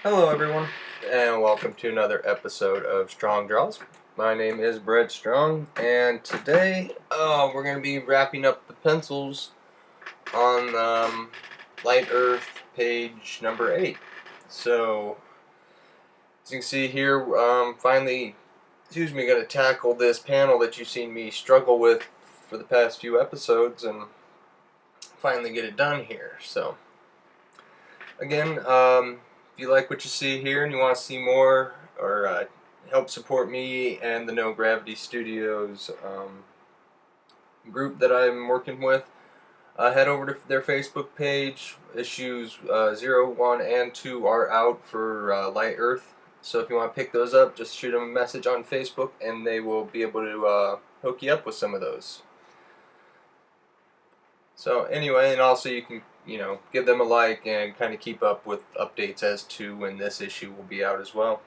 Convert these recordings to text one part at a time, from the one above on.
Hello everyone, and welcome to another episode of Strong Draws. My name is Brett Strong, and today we're going to be wrapping up the pencils on Light Earth page number 8. So, as you can see here, finally, going to tackle this panel that you've seen me struggle with for the past few episodes, and finally get it done here. So, again, if you like what you see here and you want to see more or help support me and the No Gravity Studios group that I'm working with, head over to their Facebook page. Issues 0, 1, and 2 are out for Light Earth. So if you want to pick those up, just shoot them a message on Facebook and they will be able to hook you up with some of those. So anyway, and also you can give them a like and kind of keep up with updates as to when this issue will be out as well.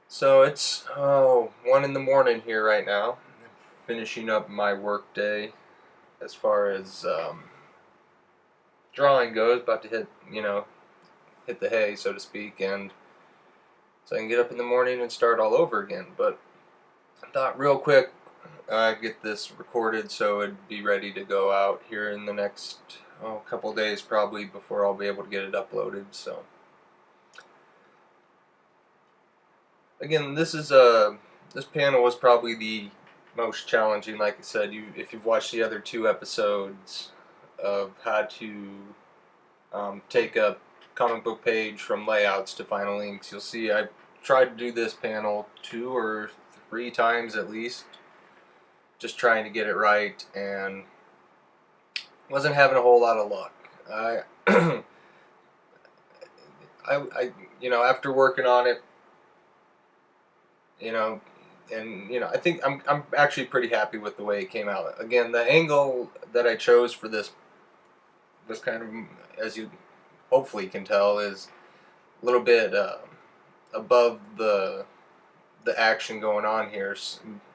So it's 1 in the morning here right now, finishing up my work day as far as drawing goes. About to hit the hay, so to speak, and so I can get up in the morning and start all over again. But I thought real quick I'd get this recorded so it'd be ready to go out here in the next couple days probably before I'll be able to get it uploaded. So again, this panel was probably the most challenging. Like I said, if you've watched the other 2 episodes of how to take a comic book page from layouts to final inks, you'll see I tried to do this panel 2 or 3 times at least, just trying to get it right, and wasn't having a whole lot of luck. After working on it, I think I'm actually pretty happy with the way it came out. Again, the angle that I chose for this kind of, as you hopefully can tell, is a little bit above the action going on here.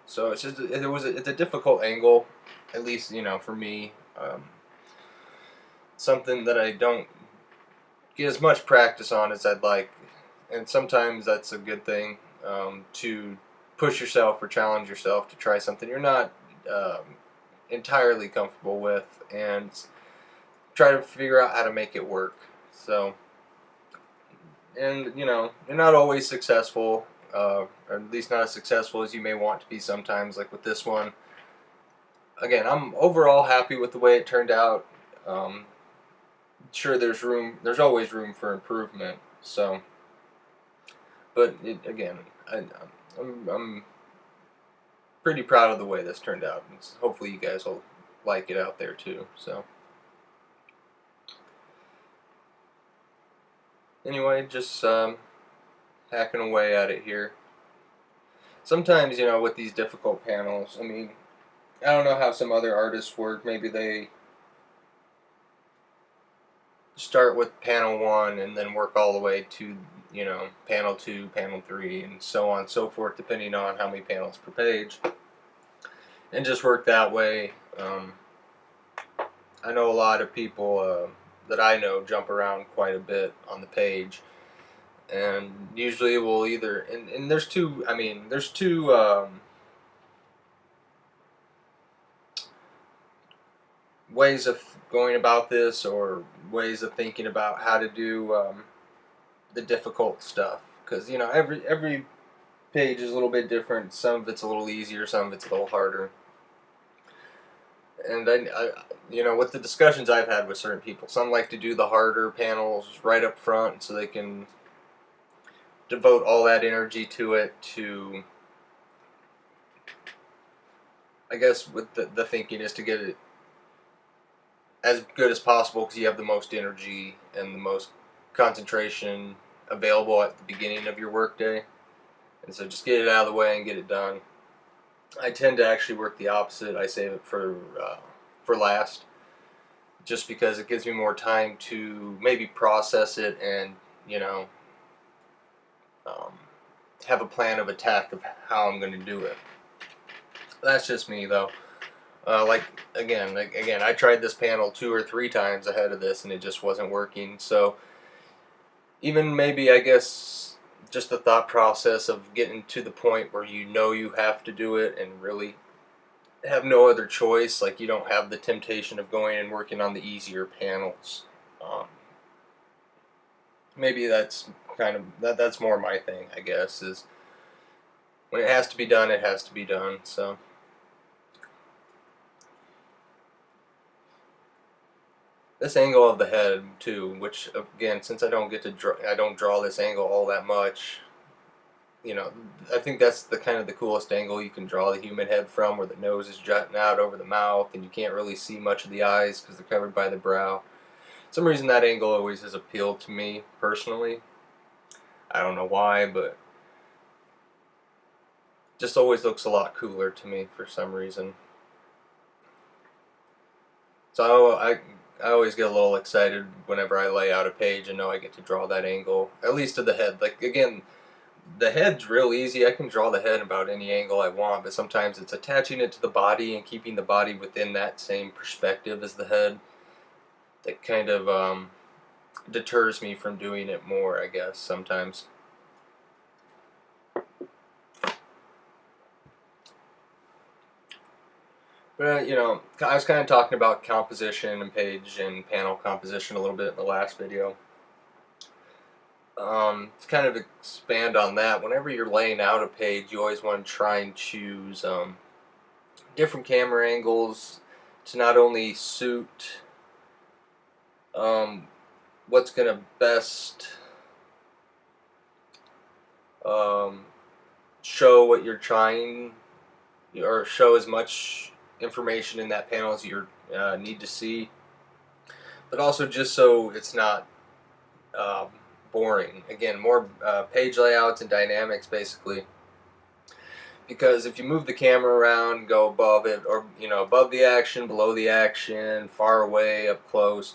So it's a difficult angle, at least for me. Something that I don't get as much practice on as I'd like, and sometimes that's a good thing, to push yourself or challenge yourself to try something you're not entirely comfortable with and try to figure out how to make it work. So, and you're not always successful, or at least not as successful as you may want to be sometimes, like with this one. Again, I'm overall happy with the way it turned out. Sure, there's always room for improvement. So, but again, I'm pretty proud of the way this turned out. And hopefully you guys will like it out there too. So anyway, just hacking away at it here. Sometimes, with these difficult panels, I mean, I don't know how some other artists work. Maybe they start with panel 1 and then work all the way to panel 2, panel 3, and so on and so forth, depending on how many panels per page, and just work that way. I know a lot of people that I know jump around quite a bit on the page, and usually will either and there's two ways of going about this, or ways of thinking about how to do the difficult stuff, because every page is a little bit different. Some of it's a little easier, some of it's a little harder. And with the discussions I've had with certain people, some like to do the harder panels right up front so they can devote all that energy to it, to, I guess, with the thinking is to get it as good as possible because you have the most energy and the most concentration available at the beginning of your workday. And so just get it out of the way and get it done. I tend to actually work the opposite. I save it for last, just because it gives me more time to maybe process it and have a plan of attack of how I'm going to do it. That's just me, though. Again, I tried this panel 2 or 3 times ahead of this, and it just wasn't working. So even maybe, I guess, just the thought process of getting to the point where you know you have to do it and really have no other choice. Like, you don't have the temptation of going and working on the easier panels. Um, Maybe that's kind of that's more my thing, I guess, is when it has to be done, it has to be done. So this angle of the head too, which again, since I don't get to draw, I don't draw this angle all that much. You know, I think that's the kind of the coolest angle you can draw the human head from, where the nose is jutting out over the mouth, and you can't really see much of the eyes because they're covered by the brow. For some reason, that angle always has appealed to me personally. I don't know why, but just always looks a lot cooler to me for some reason. So I always get a little excited whenever I lay out a page and know I get to draw that angle, at least of the head. Like, again, the head's real easy. I can draw the head about any angle I want, but sometimes it's attaching it to the body and keeping the body within that same perspective as the head that kind of deters me from doing it more, I guess, sometimes. But, you know, I was kind of talking about composition and page and panel composition a little bit in the last video. To kind of expand on that, whenever you're laying out a page, you always want to try and choose different camera angles to not only suit what's going to best show what you're trying, or show as much information in that panel as you need to see, but also just so it's not boring. Again, more page layouts and dynamics, basically. Because if you move the camera around, go above it, or above the action, below the action, far away, up close.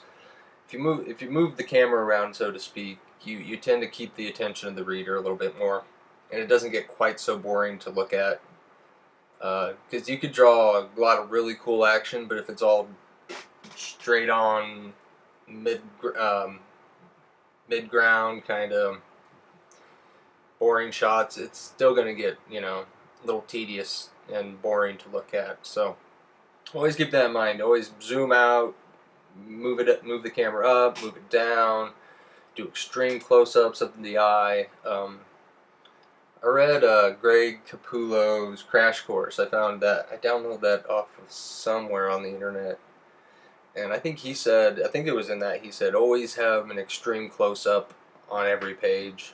If you move the camera around, so to speak, you tend to keep the attention of the reader a little bit more, and it doesn't get quite so boring to look at. Because you could draw a lot of really cool action, but if it's all straight on mid ground kind of boring shots, it's still going to get a little tedious and boring to look at. So always keep that in mind. Always zoom out, move the camera up, move it down, do extreme close-ups of the eye. I read Greg Capullo's Crash Course. I downloaded that off of somewhere on the internet, and I think it was in that he said always have an extreme close-up on every page.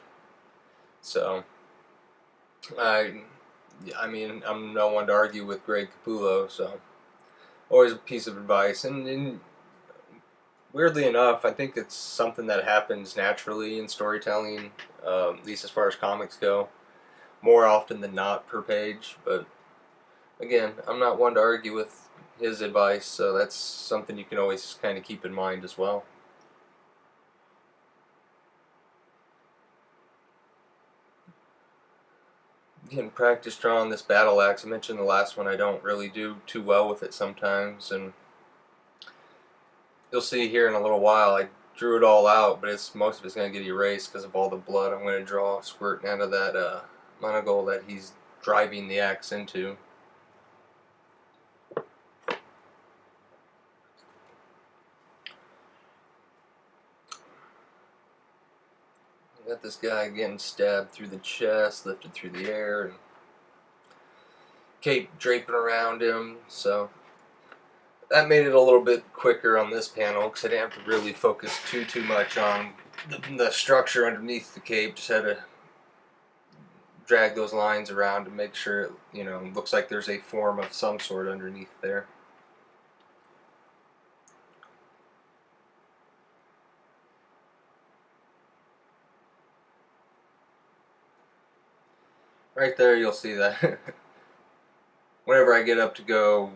So I mean, I'm no one to argue with Greg Capullo, so always a piece of advice. And weirdly enough, I think it's something that happens naturally in storytelling, at least as far as comics go, more often than not per page. But again, I'm not one to argue with his advice, so that's something you can always kind of keep in mind as well. Getting practice drawing this battle axe. I mentioned the last one, I don't really do too well with it sometimes, and you'll see here in a little while I drew it all out, but most of it's going to get erased because of all the blood I'm going to draw squirting out of that monocle that he's driving the axe into. Got this guy getting stabbed through the chest, lifted through the air, and cape draping around him, so that made it a little bit quicker on this panel because I didn't have to really focus too much on the structure underneath the cape. Just had to drag those lines around to make sure it looks like there's a form of some sort underneath there. Right there, you'll see that. Whenever I get up to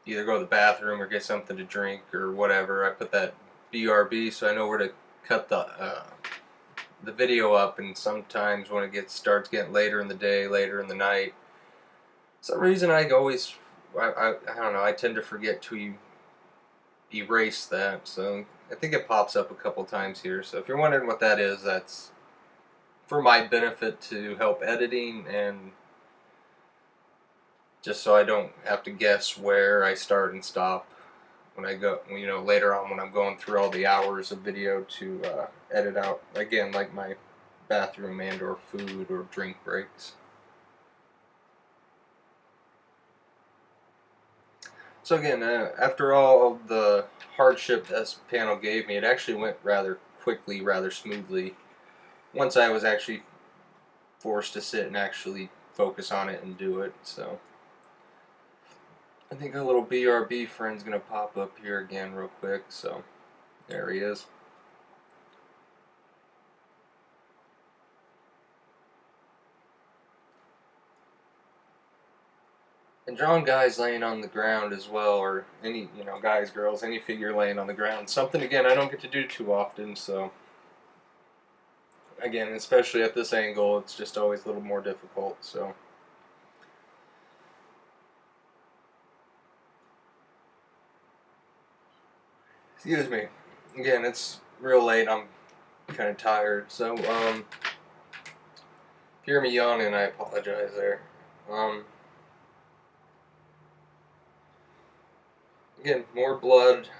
either go to the bathroom or get something to drink or whatever, I put that BRB so I know where to cut the video up. And sometimes when it starts getting later in the day, later in the night, for some reason I don't know, I tend to forget to erase that. So I think it pops up a couple times here. So if you're wondering what that is, that's for my benefit to help editing, and just so I don't have to guess where I start and stop when I go, later on when I'm going through all the hours of video to edit out, again, like my bathroom and or food or drink breaks. So again, after all of the hardship this panel gave me, it actually went rather quickly, rather smoothly, once I was actually forced to sit and actually focus on it and do it. So I think a little BRB friend's gonna pop up here again real quick. So there he is. And drawing guys laying on the ground as well, or any, guys, girls, any figure laying on the ground. Something, again, I don't get to do too often, so again, especially at this angle, it's just always a little more difficult, so. Excuse me. Again, it's real late, I'm kind of tired, so, if you hear me yawning, I apologize there. Again, more blood.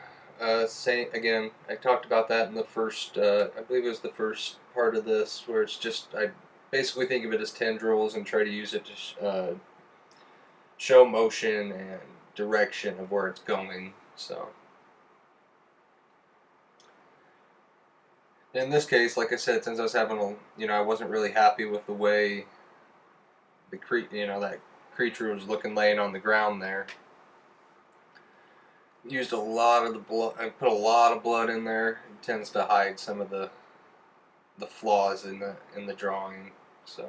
Again, I talked about that in the first, I believe it was the first part of this, where it's just, I basically think of it as tendrils and try to use it to show motion and direction of where it's going. So, in this case, like I said, since I was having I wasn't really happy with the way that creature was looking laying on the ground there. Used a lot of the blood. I put a lot of blood in there. It tends to hide some of the flaws in the drawing. So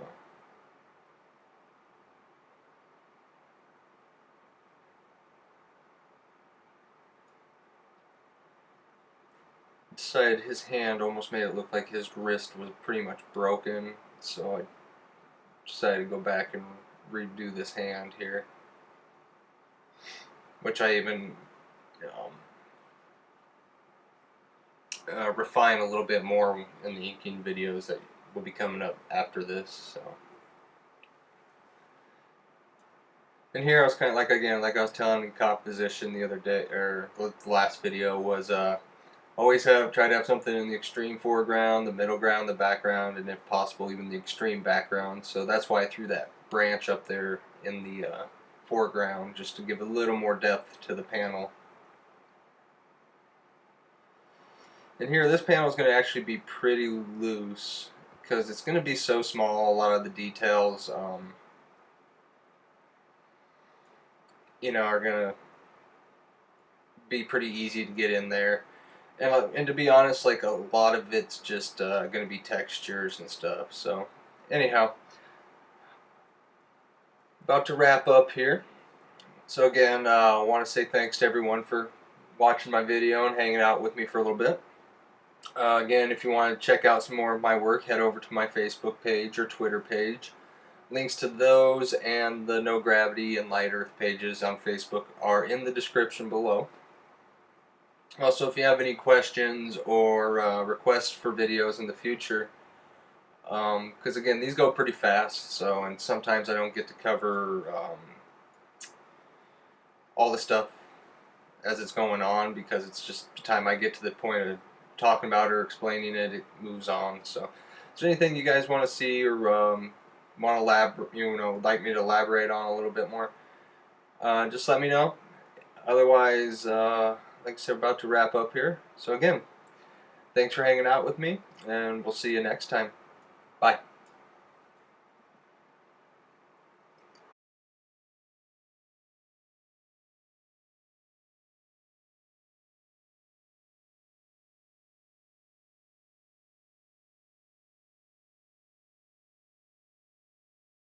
decided his hand almost made it look like his wrist was pretty much broken. So I decided to go back and redo this hand here, which I even refine a little bit more in the inking videos that will be coming up after this. So, and here I was kind of like I was telling in composition the other day, or the last video, was always try to have something in the extreme foreground, the middle ground, the background, and if possible even the extreme background. So that's why I threw that branch up there in the foreground, just to give a little more depth to the panel. And here, this panel is going to actually be pretty loose because it's going to be so small. A lot of the details, are going to be pretty easy to get in there. And to be honest, like, a lot of it's just going to be textures and stuff. So, anyhow, about to wrap up here. So again, I want to say thanks to everyone for watching my video and hanging out with me for a little bit. Again, if you want to check out some more of my work, head over to my Facebook page or Twitter page. Links to those and the No Gravity and Light Earth pages on Facebook are in the description below. Also, if you have any questions or requests for videos in the future, because again, these go pretty fast, so, and sometimes I don't get to cover all the stuff as it's going on, because it's just the time I get to the point of talking about it or explaining it, it moves on. So, is there anything you guys want to see or want to like me to elaborate on a little bit more? Just let me know. Otherwise, like I said, about to wrap up here. So again, thanks for hanging out with me, and we'll see you next time. Bye.